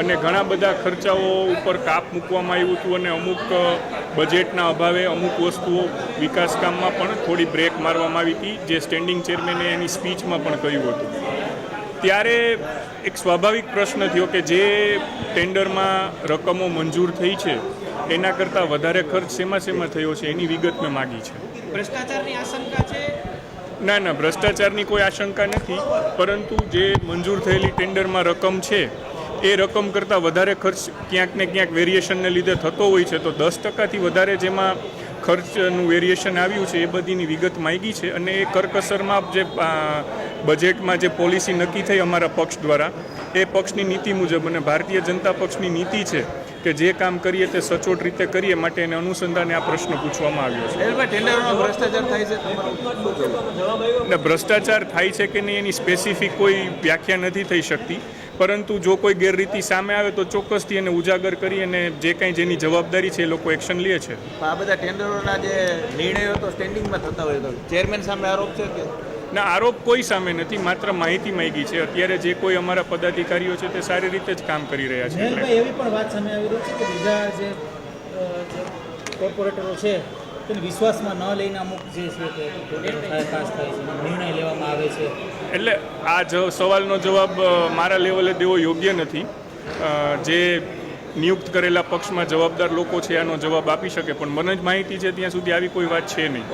અને ઘણા બધા ખર્ચાઓ ઉપર કાપ મૂકવામાં આવ્યું હતું અને અમુક બજેટના અભાવે અમુક વસ્તુઓ વિકાસ કામમાં પણ થોડી બ્રેક મારવામાં આવી હતી, જે સ્ટેન્ડિંગ ચેરમેને એની સ્પીચમાં પણ કહ્યું હતું. ત્યારે એક સ્વાભાવિક પ્રશ્ન થયો કે જે ટેન્ડરમાં રકમો મંજૂર થઈ છે એના કરતાં વધારે ખર્ચ શેમાં થયો છે એની વિગત મેં માગી છે. ભ્રષ્ટાચારની આશંકા છે? ના, ભ્રષ્ટાચારની કોઈ આશંકા નથી, પરંતુ જે મંજૂર થયેલી ટેન્ડરમાં રકમ છે એ રકમ કરતાં વધારે ખર્ચ ક્યાંક ને ક્યાંક વેરિએશનને લીધે થતો હોય છે, તો 10%થી વધારે જેમાં ખર્ચનું વેરિએશન આવ્યું છે એ બધીની વિગત માગી છે. અને એ કરકસરમાં જે બજેટમાં જે પોલિસી નક્કી થઈ અમારા પક્ષ દ્વારા, એ પક્ષની નીતિ મુજબ અને ભારતીય જનતા પક્ષની નીતિ છે કે જે કામ કરીએ તે સચોટ રીતે કરીએ, માટે એને અનુસંધાને આ પ્રશ્ન પૂછવામાં આવ્યો છે. ટેન્ડરમાં ભ્રષ્ટાચાર થાય છે? ને ભ્રષ્ટાચાર થાય છે કે નહીં એની સ્પેસિફિક કોઈ વ્યાખ્યા નથી થઈ શકતી, પરંતુ જો કોઈ ગેરરીતિ સામે આવે તો ચોક્કસથી એને ઉજાગર કરી અને જે કાંઈ જેની જવાબદારી છે એ લોકો એક્શન લે છે. આ બધા ટેન્ડરોના જે નિર્ણયો તો સ્ટેન્ડિંગમાં થતા હોય તો ચેરમેન સામે આરોપ છે કે ના? આરોપ કોઈ સામે નથી, માત્ર માહિતી માંગી છે. અત્યારે જે કોઈ અમારા પદાધિકારીઓ છે તે સારી રીતે જ કામ કરી રહ્યા છે. એવી પણ વાત સામે આવી રહી છે કે બીજા જે કોર્પોરેટરો છે તેને વિશ્વાસમાં ન લઈને અમુક જે છે પાસ થાય છે, નિર્ણય લેવામાં આવે છે. એટલે આ સવાલનો જવાબ મારા લેવલે દેવો યોગ્ય નથી. જે નિયુક્ત કરેલા પક્ષમાં જવાબદાર લોકો છે આનો જવાબ આપી શકે, પણ મને જ માહિતી છે ત્યાં સુધી આવી કોઈ વાત છે નહીં.